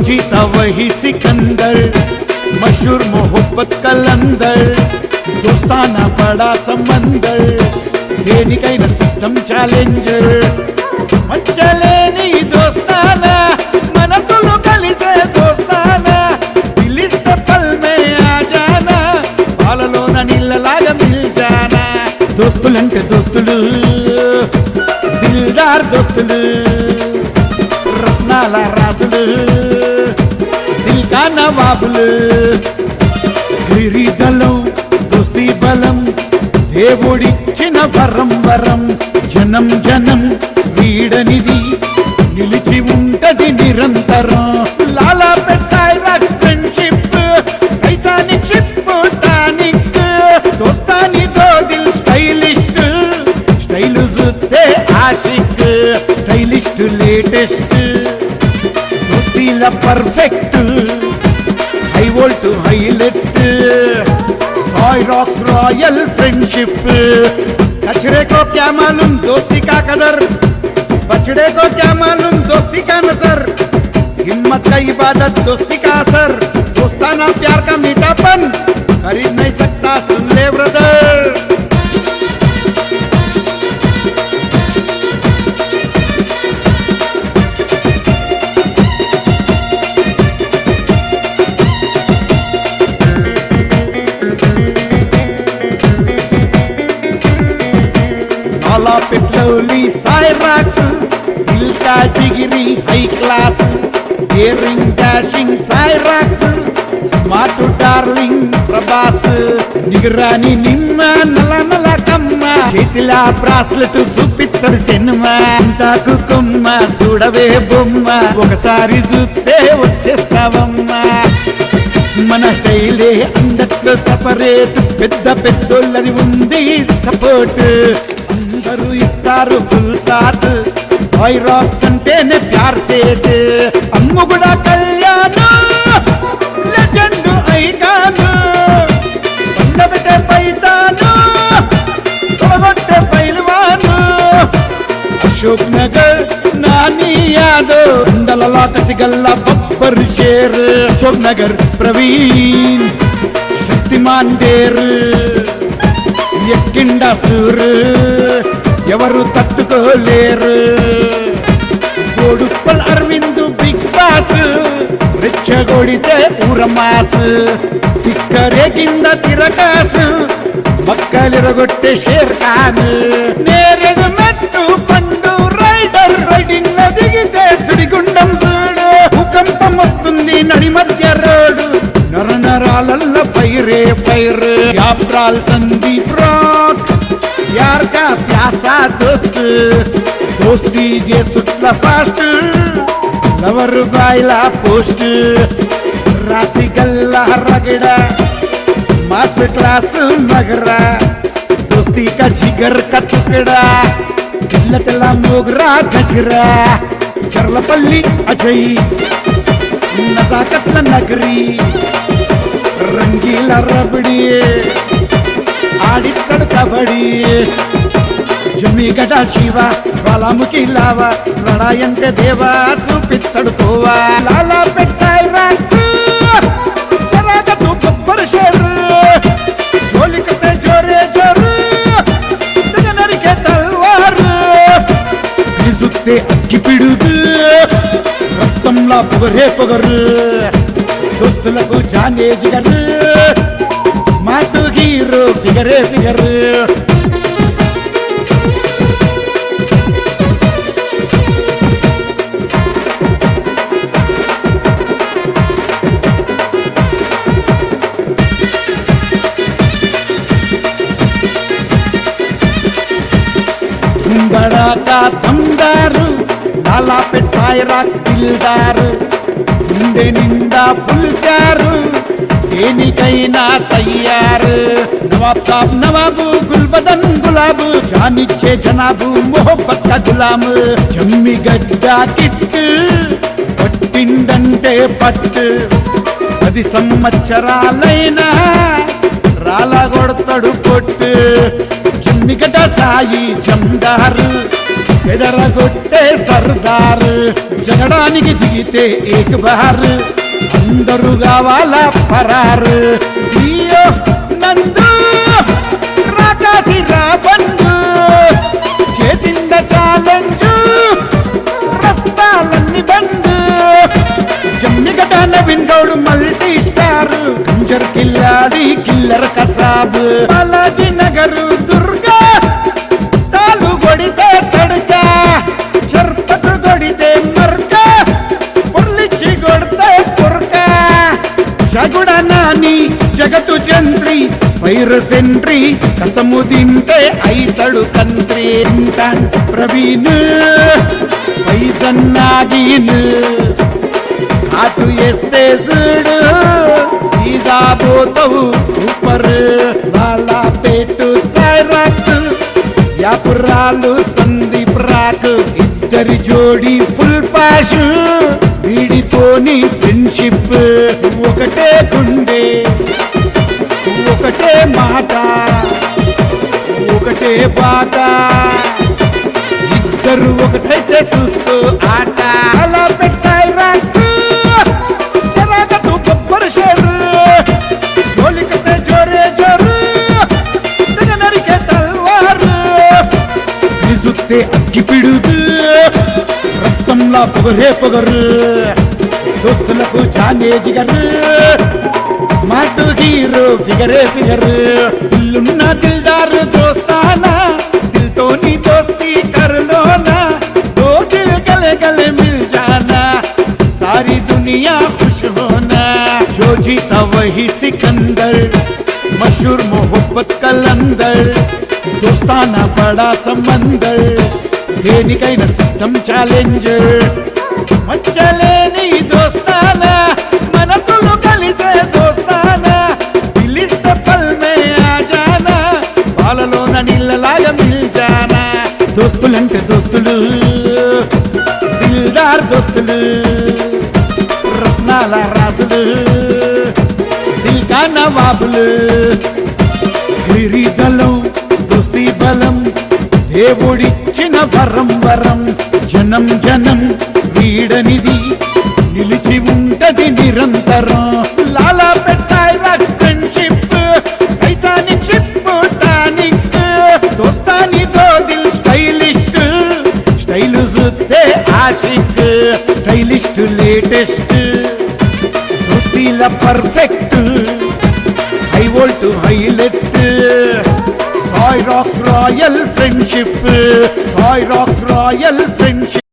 जीता वही सिकंदर, मशहूर मोहब्बत कलंदर, दोस्ताना बड़ा समंदर, దేనికైనా సిద్ధం ఛాలెంజర్. మచ్చలేని దోస్తానా, మనసులు కలిసే దోస్తానా, పిలిస్తే పల్మే ఆజానా, పాలలోన నీళ్ళలాగా మిల్జానా. దోస్తులంటే దోస్తులు, దిల్దార్ దోస్తులు, రత్నాల రాసులు, దిల్కా నవాబులు. గిరిదలం దోస్తి బలం, దేవుడిచ్చిన వరం వరం. జనం జనం వీడనిది, నిలిచి ఉంటది నిరంతరం. లాలా పెట్సాయిరాక్స్ ఫ్రెండ్షిప్, టైటానిక్ షిప్ టానిక్, దోస్తాని తో దిల్ స్టైలిస్ట్, స్టైల్ జుతే ఆషిక్, స్టైలిస్ట్ లేటెస్ట్, దోస్తీల పర్ఫెక్ట్, హై వోల్ట్ హైలెట్. साइरॉक्स रॉयल फ्रेंडशिप, कचरे को क्या मालूम दोस्ती का कदर, बछड़े को क्या मालूम दोस्ती का नजर, हिम्मत का इबादत दोस्ती का असर, दोस्ताना प्यार का मीठापन खरीद नहीं सकता, सुन ले ब्रदर. పెట్లౌలీ సాయిరాక్స్, దిల్ కా జిగిరి హై క్లాస్, డేరింగ్ డాషింగ్ సాయిరాక్స్, స్మార్ట్ డార్లింగ్ ప్రభాస్, నిగరాని నిమ్మ నల నల కమ్మ, చేతిల బ్రాస్లెట్ చూపిత్తడు సినిమా, ఇంతాకు కొమ్మ చూడవే బొమ్మ, ఒకసారి చూస్తే వచ్చేస్తావమ్మా. మన స్టైలే అందట్లో సపరేట్, పెద్ద పెద్దోళ్ళది ఉంది సపోర్ట్, అందరూ ఇస్తారు ఫుల్ సాత్, సాయిరాక్స్ అంటేనే ప్యార్ సేట్. Ammuguda Kalyan legend icon, పండబెట్టే పైతాను, తొడగొట్టే పైల్వాను, Ashok Nagar Nani Yadav, అండలలా కసిగల్ల Babbar share, Ashok Nagar Praveen Shaktimaan dare, ఎక్కిండ సూరు ఎవరు తట్టుకోలేరు, కోడుప్పల్ అరవింద్ బిగ్ బాస్, రెచ్చగొడితే ఊరమాసు, తిక్కరే కింద తిరకాసు, మక్కలిరగొట్టే షేర్ ఖాన్, నేరెడు మెట్టు పండు రైడర్, రైడింగ్ లో దిగితే సుడిగుండం చూడు, భూకంపం వస్తుంది నడి మధ్య రోడ్డు, నర నరాలల్ల ఫైరే ఫైర్, యాప్రాల్ సందీప్ రాక్, यार का प्यासा दोस्त, दोस्ती जे सुटला फास्ट, लवर बायला पोस्ट, राशि गल्ला रगड़ा, मास क्लास मगरा, दोस्ती का जिगर का टुकड़ा, गिल्लतला मोगरा गजरा, चरलपल्ली अजय, नजाकतला नगरी, रंगीला रबड़ी, ఆడిత్తడు కబడ్డీ, జమ్మిగడ్డ శివ, జ్వాలాముఖి లావా, లడాయంటే దేవా చూపిత్తడు తోవా. లాలా పెట్సాయిరాక్స్ సరాగతు బబ్బర్ షేర్, జోలికతే జోరే జోరు, తెగనరికే తల్వార్, నిజుత్తే అగ్గి పిడుగు, రక్తంలా పొగరే పొగరు, దోస్తులకు జానే జిగరు, స్మార్ట్ హీరో ఫిగరే ఫిగర్. బడాకా దమ్దారు, లాలా పెట్సాయిరాక్స్ దిల్దారు, గుండె నిండా ఫుల్ కారు, దేనికైనా తయ్యారు, నవాబ్ సాబ్ నవాబు, గుల్బదన్ గులాబు, జానిచ్చే జనాబు, మొహబ్బత్ కా గులాము, జమ్మిగడ్డ కిట్, పట్టిందంటే పట్టు, 10 సంవత్సరాలైనా రాలగొడతాడు పొట్టు, జమ్మిగడ్డ సాయి జందారు, ఎదరగొట్టే సర్దార్ జగడానికి దిగితే ఏక్ బహార్ అందరూ కావాలా పరారు అయ్యో నందు రాకాసి రాబందు చేసింద ఛాలెంజ్ రస్తాలన్నీ బంద్ జమ్మిగట నవీన్ గౌడ్ మల్టీ స్టార్ కంజర్ కిల్లాడి కిల్లర్ కసాబ్ బాలాజీ నగర్ దుర్గా తాలు కొడితే తడక చర్పటు కొడితే మర్క పొర్లిచ్చి కొడితే పుర్క జగుడ నాని జగతు జంత్రి ఫైర్ సెంట్రీ కసము తింటే అయితడు కంత్రి ప్రవీణ్ పైసన్ నాగిన్ కాటు వేస్తే చూడు సీదా పోతావు ఊపర్ వాళ్ళ పేటు సైరాక్స్ యాపురాలు సందీప్ రాక్ ఇద్దరి జోడి ఫుల్ పాష్ వీడితోని ఫ్రెండ్షిప్ ఒకటే గుండె ఒకటే మాట ఒకటే బాట ఇద్దరు ఒకటైతే చూస్తూ ఆట అలా పెట్టాయి రాక్స్ జరాగతు బొబ్బర్ షేర్ జోలికతే జోరే జోరు తెగ నరికే తల్వారు నిజుతే అగ్గి పిడుగు రక్తంలా పొగరే పొగరు దోస్తులకు జానే జిగరు స్మార్ట్ హీరో ఫిగరే ఫిగర్ దిల్లున్న దిల్దార్ దోస్తానా దిల్తోని దోస్తి కర్లోనా దో దిల్ గలే గలే మిల్ జానా सारी दुनिया खुश होना जो जीता वही सिकंदर मशहूर मोहब्बत कलंदर दोस्ताना बड़ा समंदर దేనికైనా సిద్ధం ఛాలెంజర్ మచ్చలేని దోస్తానా మనసులు కలిసే దోస్తానా పిలిస్తే పల్మే ఆజానా పాలలోన నీళ్ళలాగా మిల్జానా దోస్తులంటే దోస్తులు దిల్దార్ దోస్తులు రత్నాల రాసులు దిల్కా నవాబులు గిరిదలం దోస్తి బలం దేవుడిచ్చిన వరం వరం జనం జనం వీడనిది నిలిచి ఉంటది నిరంతరం లాలా పెట్టాయి Raj friendship Titanic ship tonic దోస్తాని దో దిల్ స్టైలిస్ట్ స్టైల్ జుతే ఆషిక్ స్టైలిస్ట్ లేటెస్ట్ దోస్తీల perfect high volt highlight Royal friendship, Royal friendship.